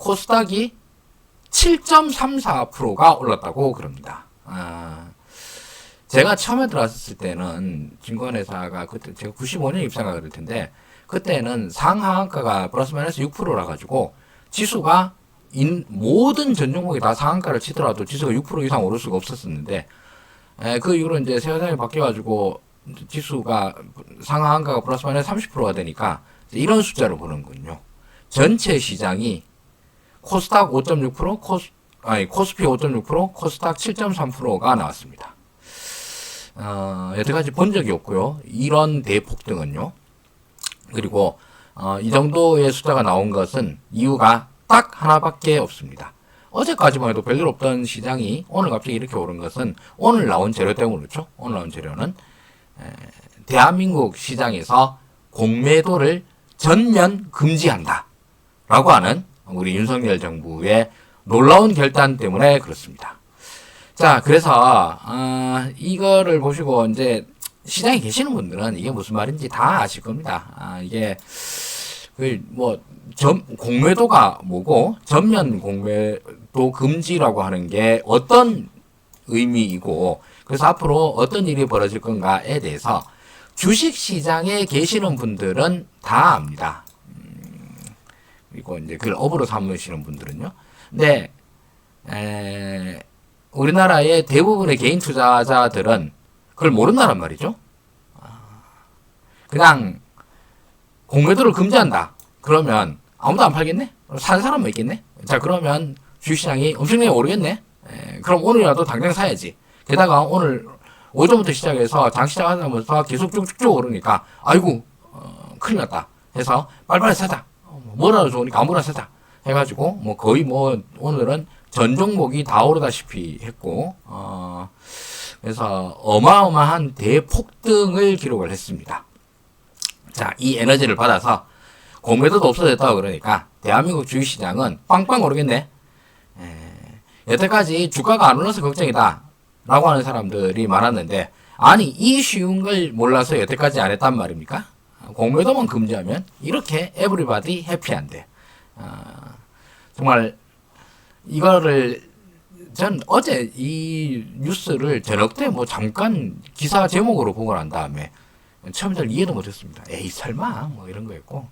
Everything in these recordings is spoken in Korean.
코스닥이 7.34%가 올랐다고 그럽니다. 제가 처음에 들어왔을 때는 증권회사가 그때 제가 95년 입사가 그럴 텐데 그때는 상하한가가 플러스 마이너스 6%라 가지고 지수가 모든 전 종목이 다 상한가를 치더라도 지수가 6% 이상 오를 수가 없었었는데 그 이후로 이제 세상이 바뀌어가지고 지수가 상하한가가 플러스 마이너스 30%가 되니까 이런 숫자를 보는군요. 전체 시장이 코스닥 5.6%, 코스피 5.6%, 코스닥 7.3%가 나왔습니다. 여태까지 본 적이 없고요. 이런 대폭등은요. 그리고 이 정도의 숫자가 나온 것은 이유가 딱 하나밖에 없습니다. 어제까지만 해도 별일 없던 시장이 오늘 갑자기 이렇게 오른 것은 오늘 나온 재료 때문에 그렇죠. 오늘 나온 재료는 대한민국 시장에서 공매도를 전면 금지한다 라고 하는 우리 윤석열 정부의 놀라운 결단 때문에 그렇습니다. 자, 그래서 이거를 보시고 이제 시장에 계시는 분들은 이게 무슨 말인지 다 아실 겁니다. 이게 공매도가 뭐고 전면 공매도 금지라고 하는 게 어떤 의미이고 그래서 앞으로 어떤 일이 벌어질 건가에 대해서 주식 시장에 계시는 분들은 다 압니다. 그리고 이제 그걸 업으로 삼으시는 분들은요. 근데 우리나라의 대부분의 개인 투자자들은 그걸 모른다는 말이죠. 그냥 공매도를 금지한다. 그러면 아무도 안 팔겠네? 사는 사람만 있겠네? 자, 그러면 주식시장이 엄청나게 오르겠네? 그럼 오늘이라도 당장 사야지. 게다가 오늘 오전부터 시작해서 장 시작하면서 계속 쭉쭉쭉 오르니까 아이고 큰일 났다 해서 빨리빨리 사자. 뭐라도 좋으니까 아무나 사자 해가지고 뭐 거의 오늘은 전 종목이 다 오르다시피 했고 그래서 어마어마한 대폭등을 기록을 했습니다. 자, 이 에너지를 받아서 공매도도 없어졌다고 그러니까 대한민국 주식시장은 빵빵 오르겠네. 여태까지 주가가 안 올라서 걱정이다 라고 하는 사람들이 많았는데 아니 이 쉬운 걸 몰라서 여태까지 안 했단 말입니까? 공매도만 금지하면 이렇게 에브리바디 해피한데 정말 이거를 전 어제 이 뉴스를 저녁 때 잠깐 기사 제목으로 보고 난 다음에 처음에 잘 이해도 못했습니다. 에이 설마 이런 거였고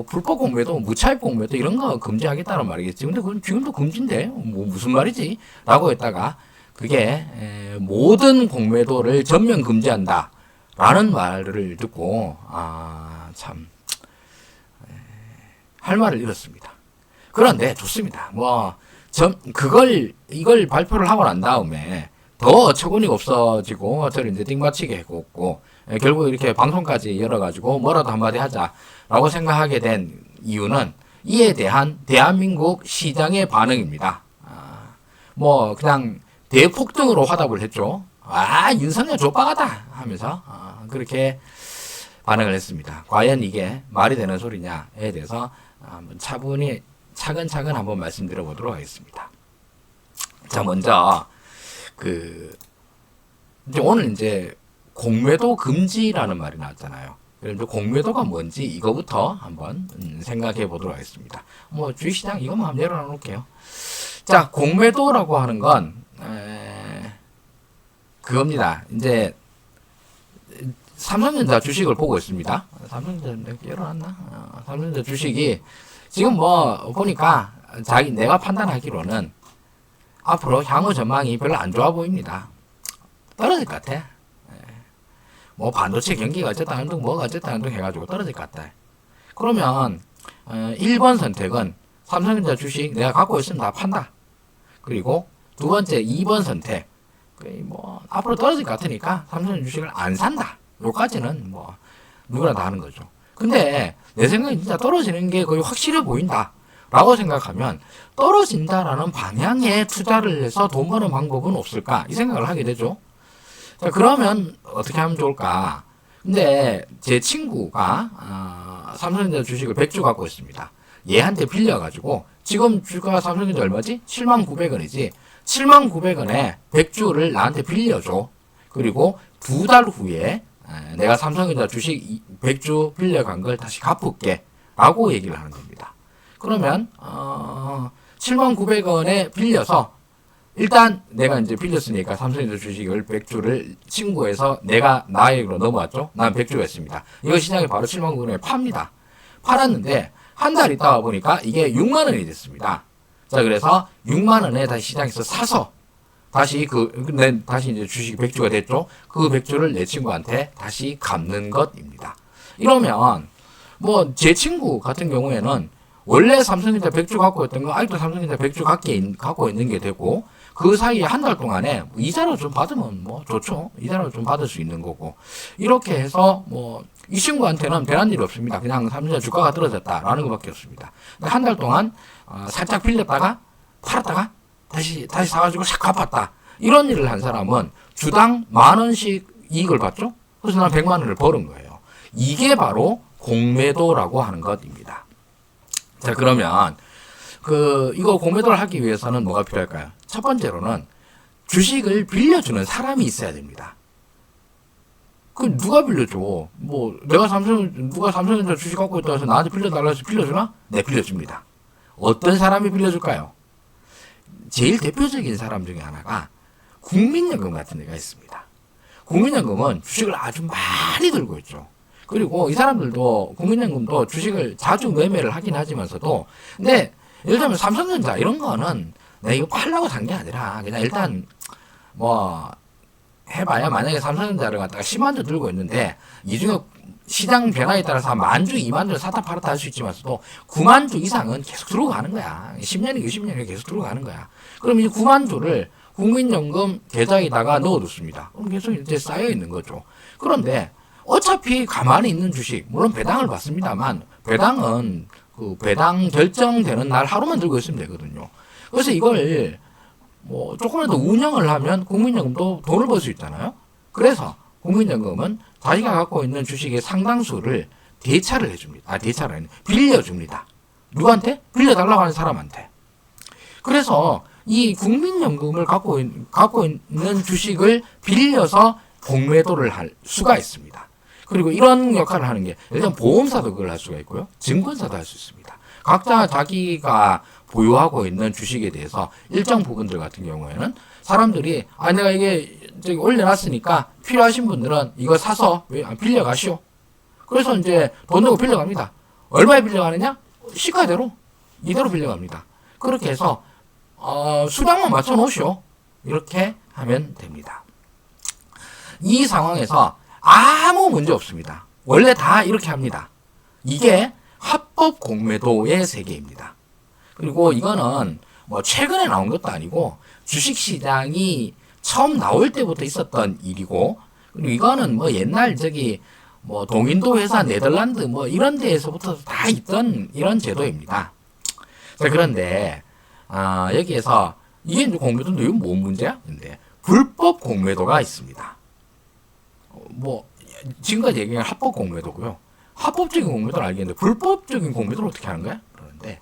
불법 공매도 무차입 공매도 이런 거 금지하겠다는 말이겠지. 근데 그건 지금도 금지인데 무슨 말이지? 라고 했다가 그게 모든 공매도를 전면 금지한다 라는 말을 듣고 참 할 말을 잃었습니다. 그런데 좋습니다. 이걸 발표를 하고 난 다음에 더 어처구니가 없어지고 저를 이제 띵받치게 했고 결국 이렇게 방송까지 열어가지고 뭐라도 한마디 하자라고 생각하게 된 이유는 이에 대한 대한민국 시장의 반응입니다. 그냥 대폭등으로 화답을 했죠. 윤석열 족박하다 하면서 그렇게 반응을 했습니다. 과연 이게 말이 되는 소리냐에 대해서 한번 차분히 차근차근 한번 말씀드려 보도록 하겠습니다. 자, 먼저 오늘 이제 공매도 금지라는 말이 나왔잖아요. 그래서 공매도가 뭔지 이거부터 한번 생각해 보도록 하겠습니다. 주식시장 이것만 한번 열어놔 놓을게요. 자, 공매도라고 하는 건 그겁니다. 이제 삼성전자 주식을 보고 있습니다. 삼성전자 열어놨나? 삼성전자 주식이 지금 보니까 내가 판단하기로는 앞으로 향후 전망이 별로 안 좋아 보입니다. 떨어질 것 같아. 반도체 경기가 어쨌다 한둥 뭐가 어쨌다 한둥 해가지고 떨어질 것 같다. 그러면 1번 선택은 삼성전자 주식 내가 갖고 있으면 다 판다. 그리고 두 번째 2번 선택 앞으로 떨어질 것 같으니까 삼성전자 주식을 안 산다. 요까지는 누구나 다 하는 거죠. 근데 내 생각엔 진짜 떨어지는 게 거의 확실해 보인다 라고 생각하면 떨어진다라는 방향에 투자를 해서 돈 버는 방법은 없을까 이 생각을 하게 되죠. 자, 그러면 어떻게 하면 좋을까? 근데 제 친구가 삼성전자 주식을 100주 갖고 있습니다. 얘한테 빌려가지고 지금 주가 삼성전자 얼마지? 79,000원이지. 79,000원에 100주를 나한테 빌려줘. 그리고 2달 후에 내가 삼성전자 주식 100주 빌려간 걸 다시 갚을게 라고 얘기를 하는 겁니다. 그러면 79,900원에 빌려서 일단 내가 이제 빌렸으니까 삼성전자 주식을 100주를 친구에서 내가 나에게로 넘어왔죠. 난 100주가 있습니다. 이거 시장에 바로 79,900원에 팝니다. 팔았는데 한 달 있다가 보니까 이게 6만 원이 됐습니다. 자, 그래서 6만 원에 다시 시장에서 사서 다시 다시 이제 주식이 100주가 됐죠. 그 100주를 내 친구한테 다시 갚는 것입니다. 이러면 뭐 제 친구 같은 경우에는 원래 삼성전자 100주 갖고 있던 거 아직도 삼성전자 100주 갖고 있는 게 되고 그 사이에 한 달 동안에 이자로 좀 받으면 뭐 좋죠. 이자로 좀 받을 수 있는 거고 이렇게 해서 뭐 이 친구한테는 변한 일이 없습니다. 그냥 삼성전자 주가가 떨어졌다라는 것밖에 없습니다. 한 달 동안 살짝 빌렸다가 팔았다가 다시 사가지고 싹 갚았다. 이런 일을 한 사람은 주당 10,000원씩 이익을 받죠. 그래서 난 100만 원을 버는 거예요. 이게 바로 공매도라고 하는 것입니다. 자, 그러면 이거 공매도를 하기 위해서는 뭐가 필요할까요? 첫 번째로는 주식을 빌려주는 사람이 있어야 됩니다. 그 누가 빌려줘? 뭐 누가 삼성전자 주식 갖고 있다고 해서 나한테 빌려달라고 해서 빌려주나? 네, 빌려줍니다. 어떤 사람이 빌려줄까요? 제일 대표적인 사람 중에 하나가 국민연금 같은 데가 있습니다. 국민연금은 주식을 아주 많이 들고 있죠. 그리고 이 사람들도 국민연금도 주식을 자주 매매를 하긴 하지만서도 근데 예를 들면 삼성전자 이런 거는 내가 이거 팔려고 산 게 아니라 그냥 일단 뭐 해봐야 만약에 삼성전자를 갖다가 10만 주 들고 있는데 이 중에 시장 변화에 따라서 10,000주, 20,000주 사다 팔았다 할 수 있지만서도 9만 주 이상은 계속 들어오고 가는 거야. 10년이 20년이 계속 들어오고 가는 거야. 그럼 이 9만 주를 국민연금 계좌에다가 넣어뒀습니다. 그럼 계속 이제 쌓여 있는 거죠. 그런데 어차피 가만히 있는 주식, 물론 배당을 받습니다만 배당은 배당 결정되는 날 하루만 들고 있으면 되거든요. 그래서 이걸 뭐 조금이라도 운영을 하면 국민연금도 돈을 벌 수 있잖아요. 그래서 국민연금은 자기가 갖고 있는 주식의 상당수를 대차를 해줍니다. 대차를 아니라 빌려줍니다. 누구한테? 빌려달라고 하는 사람한테. 그래서 이 국민연금을 갖고 있는 주식을 빌려서 공매도를 할 수가 있습니다. 그리고 이런 역할을 하는 게 일단 보험사도 그걸 할 수가 있고요. 증권사도 할 수 있습니다. 각자 자기가 보유하고 있는 주식에 대해서 일정 부분들 같은 경우에는 사람들이 내가 이게 저기 올려놨으니까 필요하신 분들은 이거 사서 빌려가시오. 그래서 이제 돈 내고 빌려갑니다. 얼마에 빌려가느냐? 시가대로 이대로 빌려갑니다. 그렇게 해서 수량만 맞춰 놓으시오. 이렇게 하면 됩니다. 이 상황에서 아무 문제 없습니다. 원래 다 이렇게 합니다. 이게 합법 공매도의 세계입니다. 그리고 이거는 뭐 최근에 나온 것도 아니고 주식시장이 처음 나올 때부터 있었던 일이고, 그리고 이거는 뭐 옛날 뭐 동인도 회사 네덜란드 뭐 이런 데에서부터 다 있던 이런 제도입니다. 자, 그런데 여기에서 이게 이제 공매도인데 이건 뭔 문제야? 근데 불법 공매도가 있습니다. 뭐 지금까지 얘기한 합법 공매도고요. 합법적인 공매도는 알겠는데 불법적인 공매도를 어떻게 하는 거야? 그러는데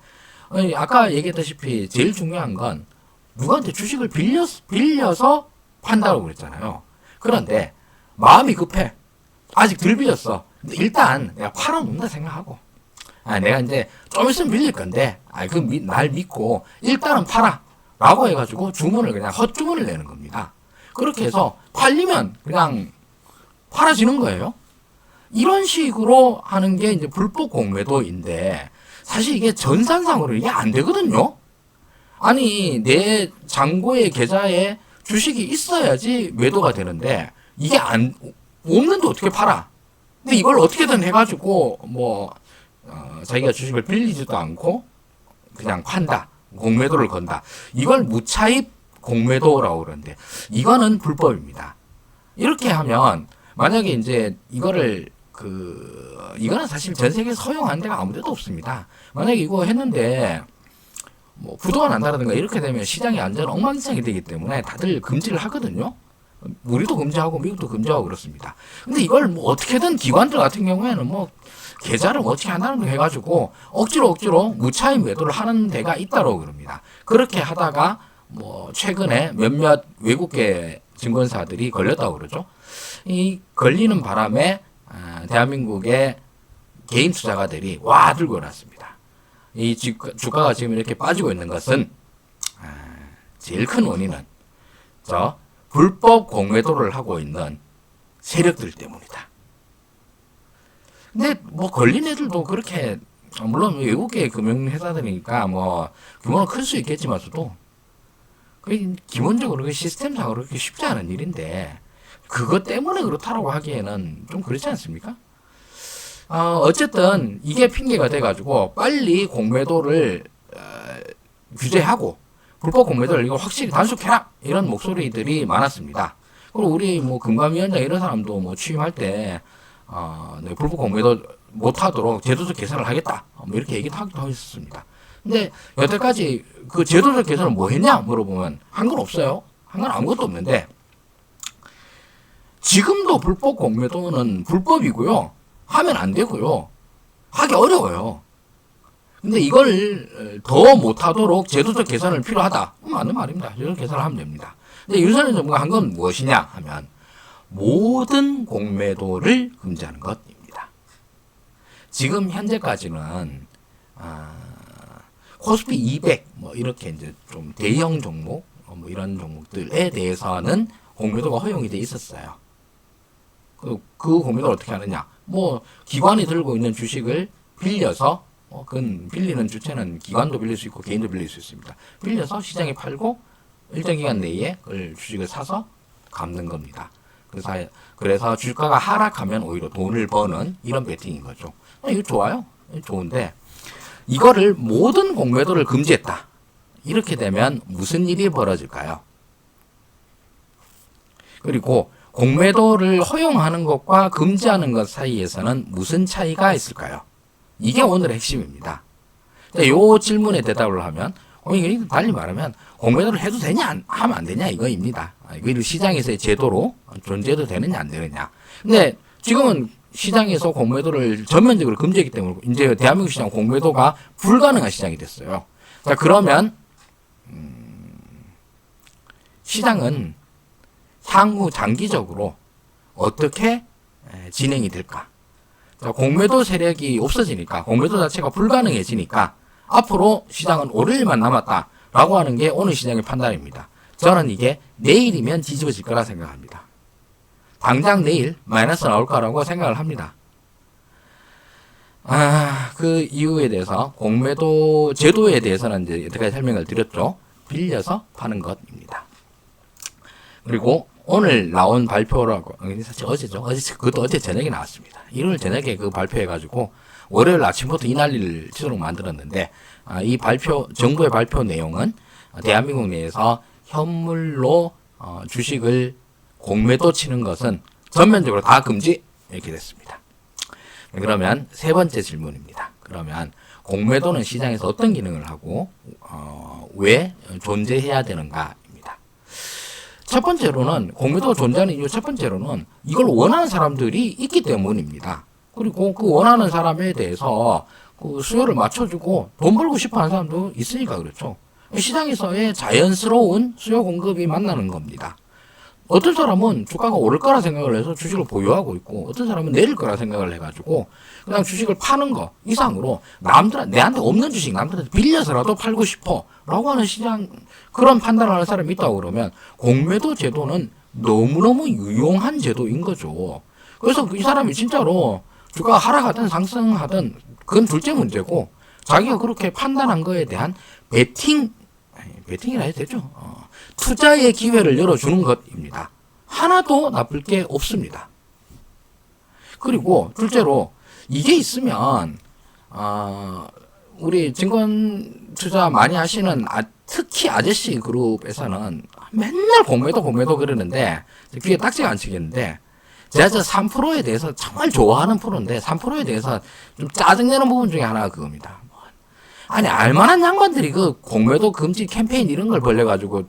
아까 얘기했다시피 제일 중요한 건 누구한테 주식을 빌려서 판다고 그랬잖아요. 그런데 마음이 급해. 아직 덜 빌렸어. 근데 일단 내가 팔아놓는다 생각하고 내가 이제 좀 있으면 빌릴 건데 날 믿고 일단은 팔아 라고 해가지고 주문을 그냥 헛주문을 내는 겁니다. 그렇게 해서 팔리면 그냥 팔아지는 거예요. 이런 식으로 하는 게 이제 불법 공매도인데 사실 이게 전산상으로 이게 안 되거든요. 아니 내 잔고의 계좌에 주식이 있어야지 매도가 되는데 이게 없는데 어떻게 팔아? 근데 이걸 어떻게든 해가지고 자기가 주식을 빌리지도 않고 그냥 판다. 공매도를 건다. 이걸 무차입 공매도라고 그러는데 이거는 불법입니다. 이렇게 하면 만약에 이제 이거는 사실 전 세계에서 허용하는 데가 아무 데도 없습니다. 만약에 이거 했는데 뭐 부도가 난다든가 이렇게 되면 시장이 완전 엉망진창이 되기 때문에 다들 금지를 하거든요. 우리도 금지하고 미국도 금지하고 그렇습니다. 근데 이걸 뭐 어떻게든 기관들 같은 경우에는 뭐 계좌를 어떻게 한다는 거 해가지고 억지로 무차입 매도를 하는 데가 있다고 그럽니다. 그렇게 하다가 뭐 최근에 몇몇 외국계 증권사들이 걸렸다고 그러죠. 이 걸리는 바람에 대한민국의 개인 투자가들이 와 들고 일어났습니다. 이 주가가 지금 이렇게 빠지고 있는 것은 제일 큰 원인은 저 불법 공매도를 하고 있는 세력들 때문이다. 근데 뭐 걸린 애들도 그렇게 물론 외국의 금융회사들이니까 뭐 규모는 클 수 있겠지만서도 그 기본적으로 그 시스템상으로 그렇게 쉽지 않은 일인데 그것 때문에 그렇다라고 하기에는 좀 그렇지 않습니까? 어쨌든 이게 핑계가 돼가지고 빨리 공매도를 규제하고 불법 공매도를 이거 확실히 단속해라 이런 목소리들이 많았습니다. 그리고 우리 뭐 금감위원장 이런 사람도 뭐 취임할 때 네, 불법 공매도 못하도록 제도적 개선을 하겠다 뭐 이렇게 얘기도 하기도 했었습니다. 근데 여태까지 그 제도적 개선을 뭐 했냐 물어보면 한 건 없어요. 한 건 아무것도 없는데 지금도 불법 공매도는 불법이고요. 하면 안 되고요. 하기 어려워요. 근데 이걸 더 못하도록 제도적 개선을 필요하다. 맞는 말입니다. 제도적 개선을 하면 됩니다. 근데 윤석열 정부가 한 건 무엇이냐 하면 모든 공매도를 금지하는 것입니다. 지금 현재까지는 코스피 200 뭐 이렇게 이제 좀 대형 종목 뭐 이런 종목들에 대해서는 공매도가 허용이 돼 있었어요. 그 공매도를 어떻게 하느냐? 뭐 기관이 들고 있는 주식을 빌려서 그건 빌리는 주체는 기관도 빌릴 수 있고 개인도 빌릴 수 있습니다. 빌려서 시장에 팔고 일정 기간 내에 그걸 주식을 사서 갚는 겁니다. 그래서 주가가 하락하면 오히려 돈을 버는 이런 베팅인 거죠. 이거 좋아요. 좋은데 이거를 모든 공매도를 금지했다. 이렇게 되면 무슨 일이 벌어질까요? 그리고 공매도를 허용하는 것과 금지하는 것 사이에서는 무슨 차이가 있을까요? 이게 오늘의 핵심입니다. 이 질문에 대답을 하면 달리 말하면 공매도를 해도 되냐 하면 안 되냐 이거입니다. 이거 시장에서의 제도로 존재해도 되느냐 안 되느냐. 근데 지금은 시장에서 공매도를 전면적으로 금지했기 때문에 이제 대한민국 시장 공매도가 불가능한 시장이 됐어요. 자 그러면 시장은 향후 장기적으로 어떻게 진행이 될까? 자, 공매도 세력이 없어지니까 공매도 자체가 불가능해지니까 앞으로 시장은 오를 일만 남았다라고 하는 게 오늘 시장의 판단입니다. 저는 이게 내일이면 뒤집어질 거라 생각합니다. 당장 내일 마이너스 나올 거라고 생각을 합니다. 그 이유에 대해서 공매도 제도에 대해서는 이제 여태까지 설명을 드렸죠. 빌려서 파는 것입니다. 그리고 오늘 나온 발표라고 사실 어제죠. 그것도 어제 저녁에 나왔습니다. 일요일 저녁에 그 발표해가지고 월요일 아침부터 이 난리를 치도록 만들었는데 이 발표 정부의 발표 내용은 대한민국 내에서 현물로 주식을 공매도 치는 것은 전면적으로 다 금지 이렇게 됐습니다. 그러면 세 번째 질문입니다. 그러면 공매도는 시장에서 어떤 기능을 하고 왜 존재해야 되는가입니다. 첫 번째로는 공매도가 존재하는 이유 첫 번째로는 이걸 원하는 사람들이 있기 때문입니다. 그리고 그 원하는 사람에 대해서 그 수요를 맞춰주고 돈 벌고 싶어하는 사람도 있으니까 그렇죠. 시장에서의 자연스러운 수요 공급이 만나는 겁니다. 어떤 사람은 주가가 오를 거라 생각을 해서 주식을 보유하고 있고 어떤 사람은 내릴 거라 생각을 해가지고 그냥 주식을 파는 거 이상으로 내한테 없는 주식 남들한테 빌려서라도 팔고 싶어 라고 하는 시장 그런 판단을 하는 사람이 있다고 그러면 공매도 제도는 너무너무 유용한 제도인 거죠. 그래서 이 사람이 진짜로 주가가 하락하든 상승하든 그건 둘째 문제고 자기가 그렇게 판단한 거에 대한 베팅이라 해도 되죠. 투자의 기회를 열어주는 것입니다. 하나도 나쁠 게 없습니다. 그리고 둘째로 이게 있으면 우리 증권 투자 많이 하시는 특히 아저씨 그룹에서는 맨날 공매도 그러는데 귀에 딱지가 안 치겠는데 제가 저 3%에 대해서 정말 좋아하는 프로인데 3%에 대해서 좀 짜증내는 부분 중에 하나가 그겁니다. 아니 알만한 양반들이 그 공매도 금지 캠페인 이런 걸 벌려가지고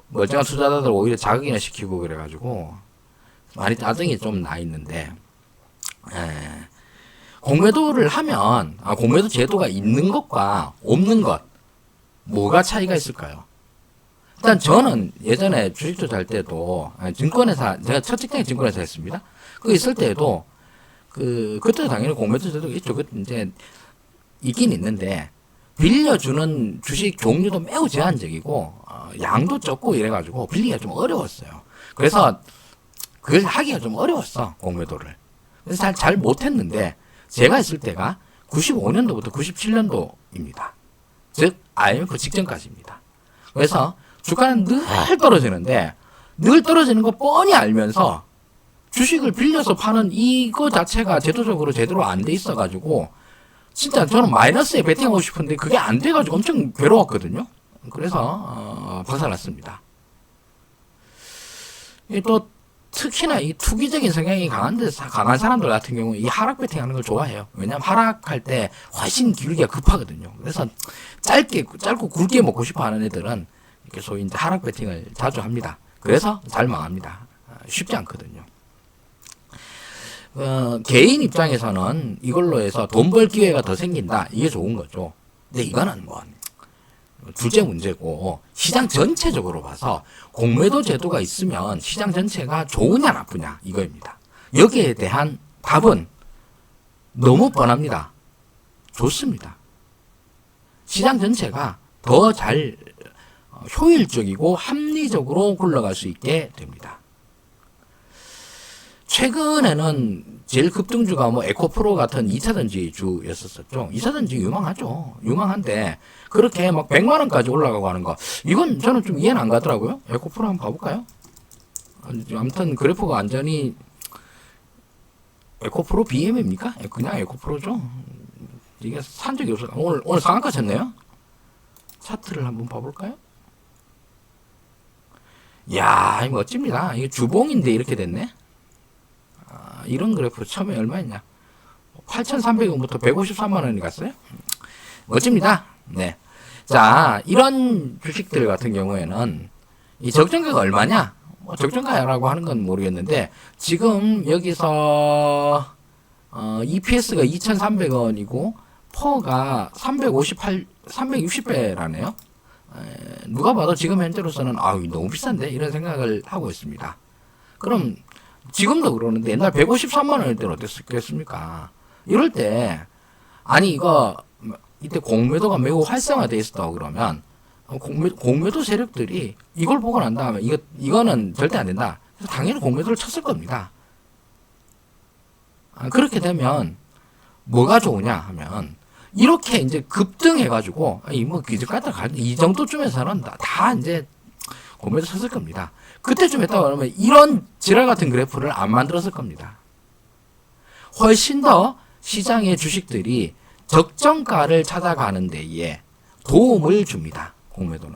멀쩡한 투자자들 오히려 자극이나 시키고 그래가지고 많이 짜증이 좀 나 있는데 공매도를 하면 공매도 제도가 있는 것과 없는 것 뭐가 차이가 있을까요? 일단 저는 예전에 주식 투자할 때도 증권회사 제가 첫 직장이 증권회사 했습니다. 그 있을 때도 그때 당연히 공매도 제도가 있죠. 그 이제 있긴 있는데 빌려주는 주식 종류도 매우 제한적이고 양도 적고 이래가지고 빌리기가 좀 어려웠어요. 그래서 그걸 하기가 좀 어려웠어, 공매도를. 그래서 잘 못했는데 제가 있을 때가 95년도부터 97년도입니다. 즉 IMF 직전까지입니다. 그래서 주가는 늘 떨어지는데 늘 떨어지는 거 뻔히 알면서 주식을 빌려서 파는 이거 자체가 제도적으로 제대로 안 돼 있어가지고 진짜 저는 마이너스에 베팅하고 싶은데 그게 안 돼가지고 엄청 괴로웠거든요. 그래서 벗어났습니다. 또 특히나 이 투기적인 성향이 강한 사람들 같은 경우 이 하락 베팅하는 걸 좋아해요. 왜냐하면 하락할 때 훨씬 기울기가 급하거든요. 그래서 짧고 굵게 먹고 싶어하는 애들은 이렇게 소위 이제 하락 베팅을 자주 합니다. 그래서 잘 망합니다. 쉽지 않거든요. 개인 입장에서는 이걸로 해서 돈 벌 기회가 더 생긴다. 이게 좋은 거죠. 근데 이거는 뭐 둘째 문제고 시장 전체적으로 봐서 공매도 제도가 있으면 시장 전체가 좋으냐 나쁘냐 이거입니다. 여기에 대한 답은 너무 뻔합니다. 좋습니다. 시장 전체가 더 잘 효율적이고 합리적으로 굴러갈 수 있게 됩니다. 최근에는 제일 급등주가 뭐 에코프로 같은 2차전지 주였었죠. 2차전지 유망하죠. 유망한데 그렇게 막 100만 원까지 올라가고 하는 거 이건 저는 좀 이해는 안 가더라고요. 에코프로 한번 봐볼까요? 아무튼 그래프가 완전히 에코프로 BM입니까? 그냥 에코프로죠. 이게 산 적이 없어요. 오늘 상한가 쳤네요. 차트를 한번 봐볼까요? 이야, 이거 멋집니다. 이게 주봉인데 이렇게 됐네. 이런 그래프 처음에 얼마였냐? 8,300원부터 153만 원이 갔어요. 멋집니다. 네. 자, 이런 주식들 같은 경우에는 이 적정가가 얼마냐? 뭐 적정가라고 하는 건 모르겠는데 지금 여기서 EPS가 2,300원이고 퍼가 360배라네요. 누가 봐도 지금 현재로서는 너무 비싼데 이런 생각을 하고 있습니다. 그럼 지금도 그러는데 옛날 153만 원일 때는 어땠겠습니까? 이럴 때 이거 이때 공매도가 매우 활성화되어 있었다고 그러면 공매도 세력들이 이걸 보고 난 다음에 이거는 절대 안 된다. 그래서 당연히 공매도를 쳤을 겁니다. 그렇게 되면 뭐가 좋으냐 하면 이렇게 이제 급등해가지고 뭐 이 정도쯤에서는 다 이제 공매도 쳤을 겁니다. 그때쯤 했다고 하면 이런 지랄 같은 그래프를 안 만들었을 겁니다. 훨씬 더 시장의 주식들이 적정가를 찾아가는 데에 도움을 줍니다. 공매도는.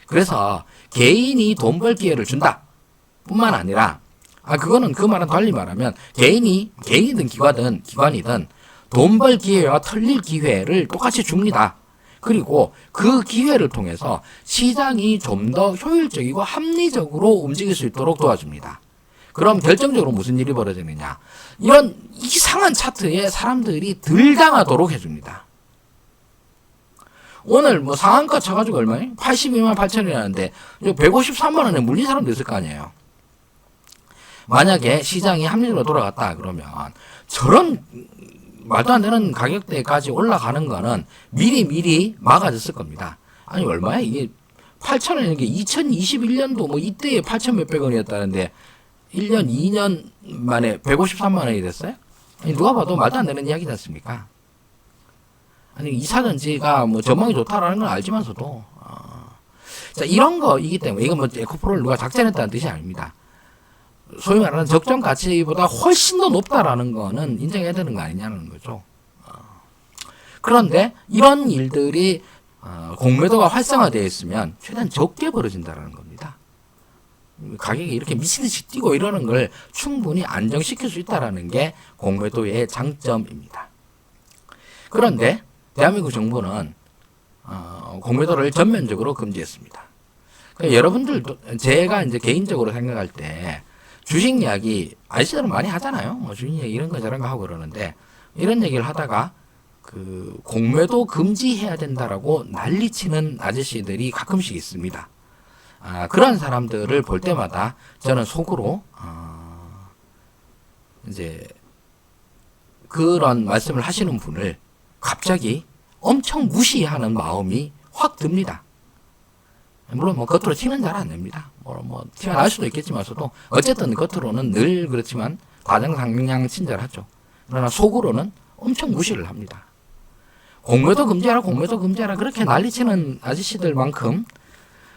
그래서 개인이 돈 벌 기회를 준다. 뿐만 아니라 그거는 그 말은 달리 말하면 개인이든 기관이든 돈 벌 기회와 털릴 기회를 똑같이 줍니다. 그리고 그 기회를 통해서 시장이 좀 더 효율적이고 합리적으로 움직일 수 있도록 도와줍니다. 그럼 결정적으로 무슨 일이 벌어지느냐? 이런 이상한 차트에 사람들이 들당하도록 해줍니다. 오늘 뭐 상한가 쳐가지고 얼마예요? 82만 8천이라는데 153만 원에 물린 사람도 있을 거 아니에요. 만약에 시장이 합리적으로 돌아갔다 그러면 저런 말도 안 되는 가격대까지 올라가는 거는 미리 막아졌을 겁니다. 얼마야? 이게 8,000원인 게 2021년도 뭐 이때에 8,000 몇백 원이었다는데 1년, 2년 만에 153만 원이 됐어요? 누가 봐도 말도 안 되는 이야기지 않습니까? 이사전지가 뭐 전망이 좋다라는 걸 알지만서도 자, 이런 거이기 때문에 이건 뭐 에코프로를 누가 작전했다는 뜻이 아닙니다. 소위 말하는 적정 가치보다 훨씬 더 높다라는 거는 인정해야 되는 거 아니냐는 거죠. 그런데 이런 일들이 공매도가 활성화되어 있으면 최대한 적게 벌어진다는 겁니다. 가격이 이렇게 미친듯이 뛰고 이러는 걸 충분히 안정시킬 수 있다는 게 공매도의 장점입니다. 그런데 대한민국 정부는 공매도를 전면적으로 금지했습니다. 그러니까 여러분들도 제가 이제 개인적으로 생각할 때 주식 이야기 아저씨들은 많이 하잖아요. 뭐 주식 이야기 이런 거 저런 거 하고 그러는데 이런 얘기를 하다가 그 공매도 금지해야 된다라고 난리치는 아저씨들이 가끔씩 있습니다. 그런 사람들을 볼 때마다 저는 속으로 이제 그런 말씀을 하시는 분을 갑자기 엄청 무시하는 마음이 확 듭니다. 물론 뭐 겉으로 티는 잘 안 냅니다. 뭐 티가 날 수도 있겠지만서도 어쨌든 겉으로는 늘 그렇지만 다정상냥 친절하죠. 그러나 속으로는 엄청 무시를 합니다. 공매도 금지하라, 공매도 금지하라 그렇게 난리치는 아저씨들만큼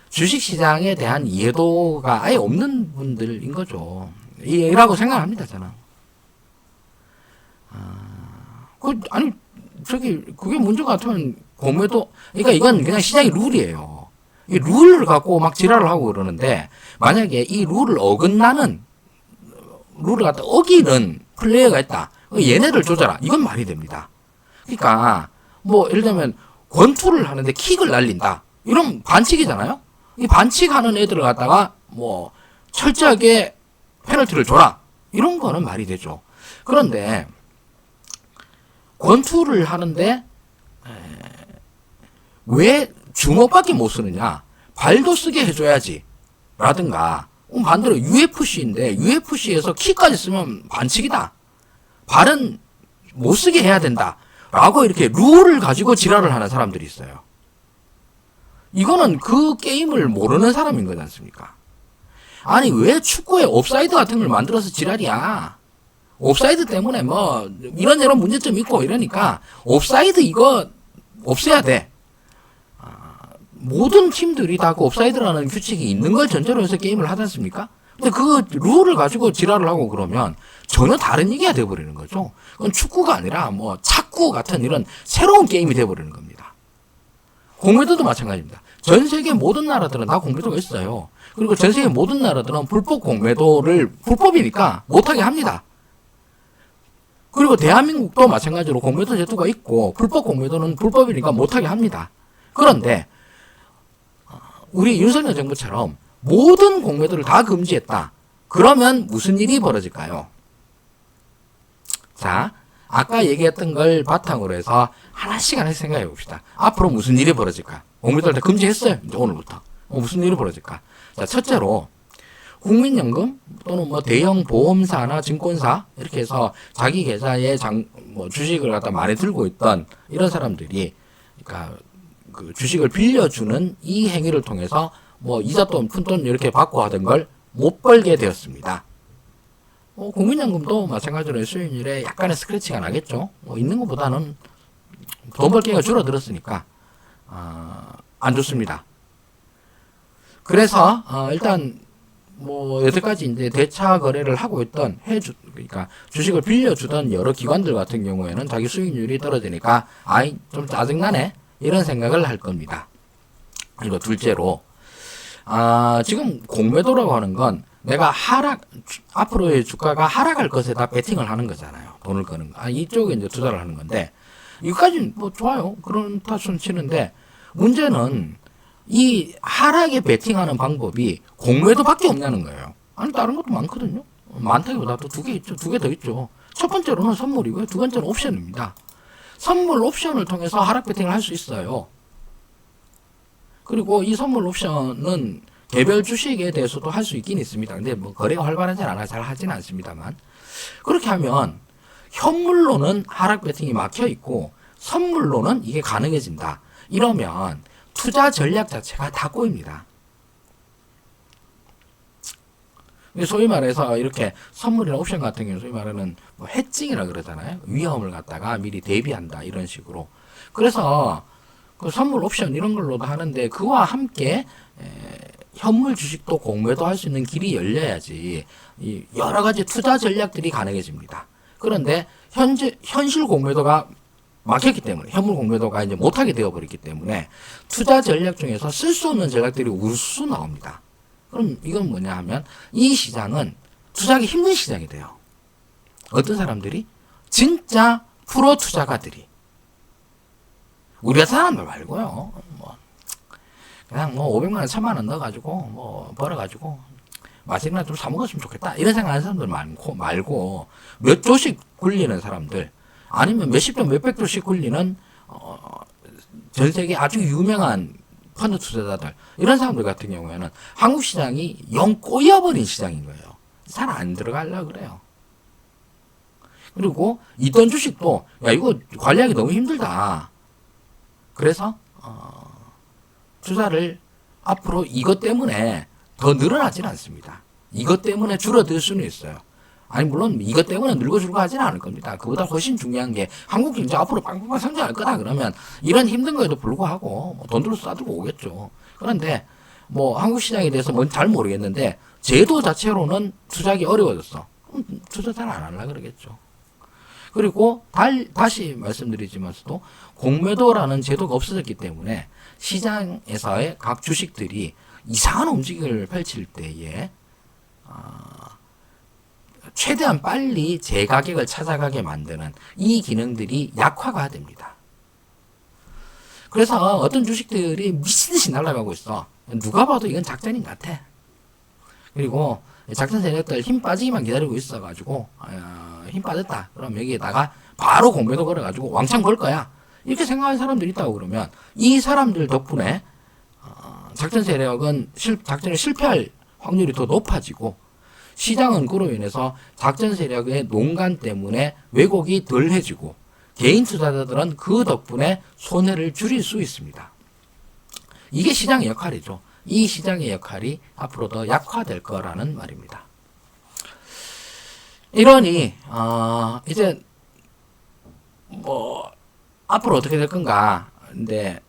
주식시장에 대한 이해도가 아예 없는 분들인 거죠. 이라고 생각합니다, 저는. 아니, 그게 문제 같으면 공매도, 그러니까 이건 그냥 시장의 룰이에요. 이 룰을 갖고 막 지랄을 하고 그러는데, 만약에 이 룰을 어긋나는, 룰을 갖다 어기는 플레이어가 있다. 얘네를 조져라. 이건 말이 됩니다. 그러니까, 뭐, 예를 들면, 권투를 하는데 킥을 날린다. 이런 반칙이잖아요? 이 반칙하는 애들을 갖다가, 뭐, 철저하게 페널티를 줘라. 이런 거는 말이 되죠. 그런데, 권투를 하는데, 왜 주먹밖에 못 쓰느냐? 발도 쓰게 해줘야지. 라든가, 반대로 UFC인데, UFC에서 킥까지 쓰면 반칙이다. 발은 못 쓰게 해야 된다. 라고 이렇게 룰을 가지고 지랄을 하는 사람들이 있어요. 이거는 그 게임을 모르는 사람인 거지 않습니까? 아니, 왜 축구에 옵사이드 같은 걸 만들어서 지랄이야? 옵사이드 때문에 뭐, 이런저런 문제점이 있고 이러니까, 옵사이드 이거 없애야 돼. 모든 팀들이 다 그 옵사이드라는 규칙이 있는 걸 전제로 해서 게임을 하지 않습니까? 근데 그 룰을 가지고 지랄을 하고 그러면 전혀 다른 얘기가 돼버리는 거죠. 그건 축구가 아니라 뭐 착구 같은 이런 새로운 게임이 돼버리는 겁니다. 공매도도 마찬가지입니다. 전 세계 모든 나라들은 다 공매도가 있어요. 그리고 전 세계 모든 나라들은 불법 공매도를 불법이니까 못하게 합니다. 그리고 대한민국도 마찬가지로 공매도 제도가 있고 불법 공매도는 불법이니까 못하게 합니다. 그런데 우리 윤석열 정부처럼 모든 공매도를 다 금지했다. 그러면 무슨 일이 벌어질까요? 자, 아까 얘기했던 걸 바탕으로 해서 하나씩 생각해 봅시다. 앞으로 무슨 일이 벌어질까? 공매도를 다 금지했어요. 이제 오늘부터. 무슨 일이 벌어질까? 자, 첫째로 국민연금 또는 뭐 대형 보험사나 증권사 이렇게 해서 자기 계좌에 주식을 갖다 많이 들고 있던 이런 사람들이 그러니까 그 주식을 빌려주는 이 행위를 통해서 뭐 이자돈, 푼돈 이렇게 받고 하던 걸 못 벌게 되었습니다. 국민연금도 마찬가지로 수익률에 약간의 스크래치가 나겠죠. 있는 것보다는 돈 벌 기회가 줄어들었으니까 안 좋습니다. 그래서 일단 뭐 여태까지 이제 대차 거래를 하고 있던 그러니까 주식을 빌려주던 여러 기관들 같은 경우에는 자기 수익률이 떨어지니까 좀 짜증나네 이런 생각을 할 겁니다. 그리고 둘째로 지금 공매도라고 하는 건 내가 앞으로의 주가가 하락할 것에다 베팅을 하는 거잖아요. 돈을 거는 거. 이쪽에 이제 투자를 하는 건데 이거까지는 뭐 좋아요. 그렇다 손 치는데 문제는 이 하락에 베팅하는 방법이 공매도밖에 없냐는 거예요. 아니 다른 것도 많거든요. 많다기보다 또 두 개 있죠. 두 개 더 있죠. 첫 번째로는 선물이고요. 두 번째는 옵션입니다. 선물 옵션을 통해서 하락 베팅을 할 수 있어요. 그리고 이 선물 옵션은 개별 주식에 대해서도 할 수 있긴 있습니다. 근데 뭐 거래가 활발하지 않아 잘 하지는 않습니다만 그렇게 하면 현물로는 하락 베팅이 막혀 있고 선물로는 이게 가능해진다. 이러면 투자 전략 자체가 다 꼬입니다. 소위 말해서 이렇게 선물이나 옵션 같은 경우는 소위 말하는 뭐 해칭이라 그러잖아요. 위험을 갖다가 미리 대비한다 이런 식으로. 그래서 그 선물 옵션 이런 걸로도 하는데 그와 함께 현물 주식도 공매도 할 수 있는 길이 열려야지 이 여러 가지 투자 전략들이 가능해집니다. 그런데 현실 공매도가 막혔기 때문에 현물 공매도가 이제 못하게 되어버렸기 때문에 투자 전략 중에서 쓸 수 없는 전략들이 우수수 나옵니다. 그럼 이건 뭐냐 하면 이 시장은 투자하기 힘든 시장이 돼요. 어떤 사람들이? 진짜 프로 투자가들이. 우리 같은 사람들 말고요. 그냥 500만 원, 1000만 원 넣어가지고 벌어가지고 맛있는 거 좀 사 먹었으면 좋겠다. 이런 생각하는 사람들 말고 몇 조씩 굴리는 사람들 아니면 몇십 조, 몇백 조씩 굴리는 전 세계 아주 유명한 펀드 투자자들 이런 사람들 같은 경우에는 한국 시장이 영 꼬여버린 시장인 거예요. 잘 안 들어가려고 그래요. 그리고 있던 주식도 야 이거 관리하기 너무 힘들다. 그래서 투자를 앞으로 이것 때문에 더 늘어나지는 않습니다. 이것 때문에 줄어들 수는 있어요. 아니 물론 이것 때문에 늙어줄고 하지는 않을 겁니다. 그보다 훨씬 중요한 게 한국 경제 앞으로 빵빵빵 성장할 거다 그러면 이런 힘든 거에도 불구하고 뭐 돈들을 쏴들고 오겠죠. 그런데 뭐 한국 시장에 대해서 뭔 잘 모르겠는데 제도 자체로는 투자하기 어려워졌어. 투자 잘 안 하려고 그러겠죠. 그리고 다시 말씀드리지만서도 공매도라는 제도가 없어졌기 때문에 시장에서의 각 주식들이 이상한 움직임을 펼칠 때에 최대한 빨리 재가격을 찾아가게 만드는 이 기능들이 약화가 됩니다. 그래서 어떤 주식들이 미친듯이 날아가고 있어. 누가 봐도 이건 작전인 것 같아. 그리고 작전 세력들 힘 빠지기만 기다리고 있어가지고 힘 빠졌다. 그럼 여기에다가 바로 공매도 걸어가지고 왕창 걸 거야. 이렇게 생각하는 사람들이 있다고 그러면 이 사람들 덕분에 작전 세력은 작전을 실패할 확률이 더 높아지고 시장은 그로 인해서 작전 세력의 농간 때문에 왜곡이 덜해지고 개인 투자자들은 그 덕분에 손해를 줄일 수 있습니다. 이게 시장의 역할이죠. 이 시장의 역할이 앞으로 더 약화될 거라는 말입니다. 이러니 이제 뭐 앞으로 어떻게 될 건가. 근데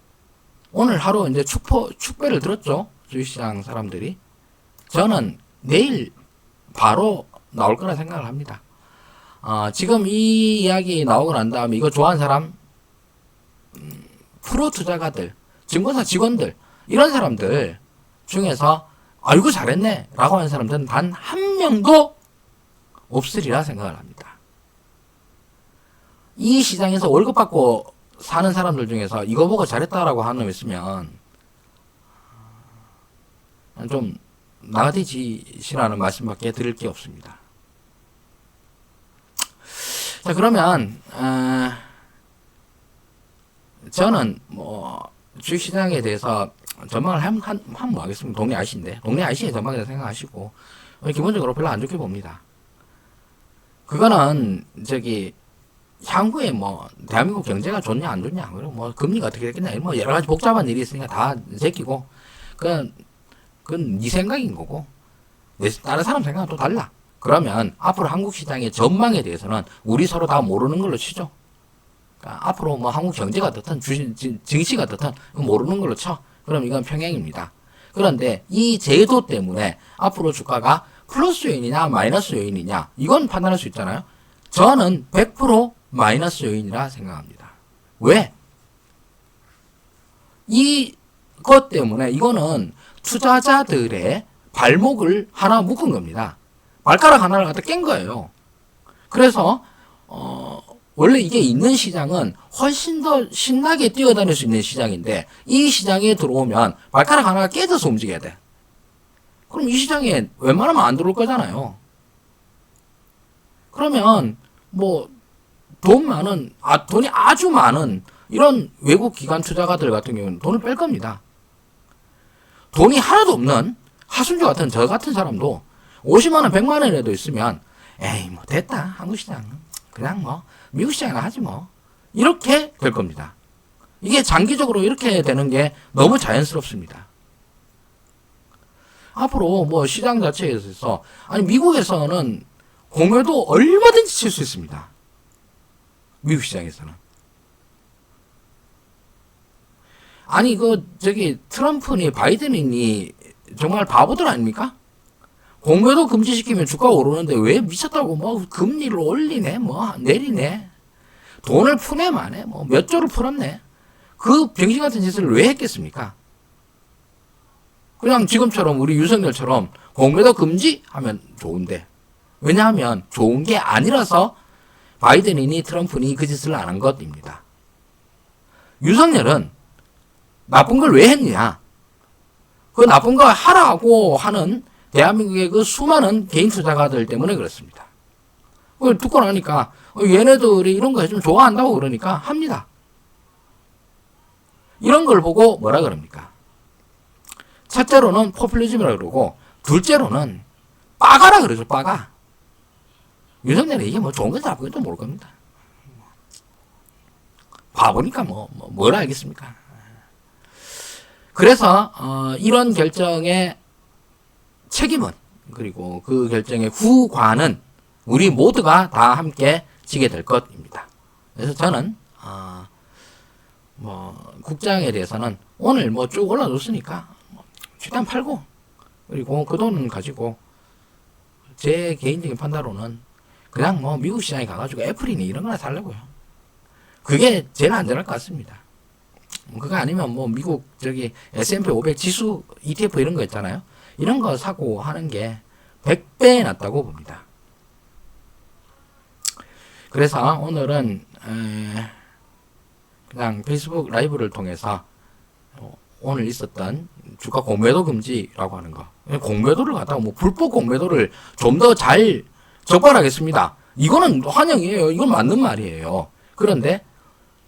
오늘 하루 이제 축배를 들었죠. 주식시장 사람들이. 저는 내일 바로 나올 거라 생각을 합니다. 지금 이 이야기 나오고 난 다음에 이거 좋아하는 사람, 프로 투자가들, 증권사 직원들, 이런 사람들 중에서 아이고 잘했네 라고 하는 사람들은 단 한 명도 없으리라 생각을 합니다. 이 시장에서 월급 받고 사는 사람들 중에서 이거 보고 잘했다라고 하는 놈 있으면 좀 나가지시라는 말씀밖에 드릴 게 없습니다. 자 그러면 저는 뭐 주식시장에 대해서 전망을 한번 하겠습니다. 동네 아저씨인데 동네 아저씨의 전망이라 생각하시고 기본적으로 별로 안 좋게 봅니다. 그거는 향후에 뭐 대한민국 경제가 좋냐 안 좋냐 그리고 뭐 금리가 어떻게 됐겠냐 뭐 여러 가지 복잡한 일이 있으니까 다 제끼고 그건 네 생각인 거고 다른 사람 생각은 또 달라. 그러면 앞으로 한국 시장의 전망에 대해서는 우리 서로 다 모르는 걸로 치죠. 그러니까 앞으로 뭐 한국 경제가 어떻든 증시가 어떻든 모르는 걸로 쳐. 그럼 이건 평행입니다. 그런데 이 제도 때문에 앞으로 주가가 플러스 요인이냐 마이너스 요인이냐 이건 판단할 수 있잖아요. 저는 100% 마이너스 요인이라 생각합니다. 왜? 이것 때문에 이거는 투자자들의 발목을 하나 묶은 겁니다. 발가락 하나를 갖다 깬 거예요. 그래서 원래 이게 있는 시장은 훨씬 더 신나게 뛰어다닐 수 있는 시장인데 이 시장에 들어오면 발가락 하나가 깨져서 움직여야 돼. 그럼 이 시장에 웬만하면 안 들어올 거잖아요. 그러면 뭐 돈이 아주 많은 이런 외국 기관 투자가들 같은 경우는 돈을 뺄 겁니다. 돈이 하나도 없는 하순주 같은 저 같은 사람도 50만 원, 100만 원이라도 있으면 에이 뭐 됐다. 한국 시장 그냥 뭐 미국 시장이나 하지 뭐 이렇게 될 겁니다. 이게 장기적으로 이렇게 되는 게 너무 자연스럽습니다. 앞으로 뭐 시장 자체에서 아니 미국에서는 공매도 얼마든지 칠 수 있습니다. 미국 시장에서는. 아니 트럼프니 바이든이니 정말 바보들 아닙니까? 공매도 금지시키면 주가가 오르는데 왜 미쳤다고 뭐 금리를 올리네 뭐 내리네 돈을 푸네 마네 뭐 몇 조를 풀었네 그 병신 같은 짓을 왜 했겠습니까? 그냥 지금처럼 우리 윤석열처럼 공매도 금지 하면 좋은데 왜냐하면 좋은 게 아니라서 바이든이니 트럼프니 그 짓을 안 한 것입니다. 윤석열은 나쁜 걸 왜 했느냐? 그 나쁜 거 하라고 하는 대한민국의 그 수많은 개인 투자가들 때문에 그렇습니다. 그걸 듣고 나니까 얘네들이 이런 거 해주면 좋아한다고 그러니까 합니다. 이런 걸 보고 뭐라 그럽니까? 첫째로는 포퓰리즘이라고 그러고 둘째로는 빠가라 그러죠. 빠가. 윤석열이 이게 뭐 좋은 건지 나쁜 건지 모를 겁니다. 봐보니까 뭘 알겠습니까? 그래서 이런 결정의 책임은, 그리고 그 결정의 후과는 우리 모두가 다 함께 지게 될 것입니다. 그래서 저는 국장에 대해서는 오늘 쭉 올라줬으니까 최대한 팔고, 그리고 그 돈은 가지고 제 개인적인 판단으로는 그냥 미국 시장에 가가지고 애플이니 이런 거나 살려고요. 그게 제일 안전할 것 같습니다. 그거 아니면 미국 S&P 500 지수 ETF 이런 거 있잖아요. 이런 거 사고 하는 게 100배 낫다고 봅니다. 그래서 오늘은 그냥 페이스북 라이브를 통해서 오늘 있었던 주가 공매도 금지라고 하는 거, 공매도를 갖다가 불법 공매도를 좀 더 잘 적발하겠습니다. 이거는 환영이에요. 이건 맞는 말이에요. 그런데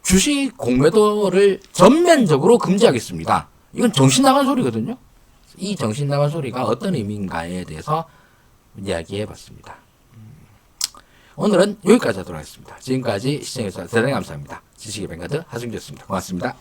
주식 공매도를 전면적으로 금지하겠습니다. 이건 정신 나간 소리거든요. 이 정신 나간 소리가 어떤 의미인가에 대해서 이야기해 봤습니다. 오늘은 여기까지 하도록 하겠습니다. 지금까지 시청해주셔서 대단히 감사합니다. 지식의 뱅가드 하승주였습니다. 고맙습니다.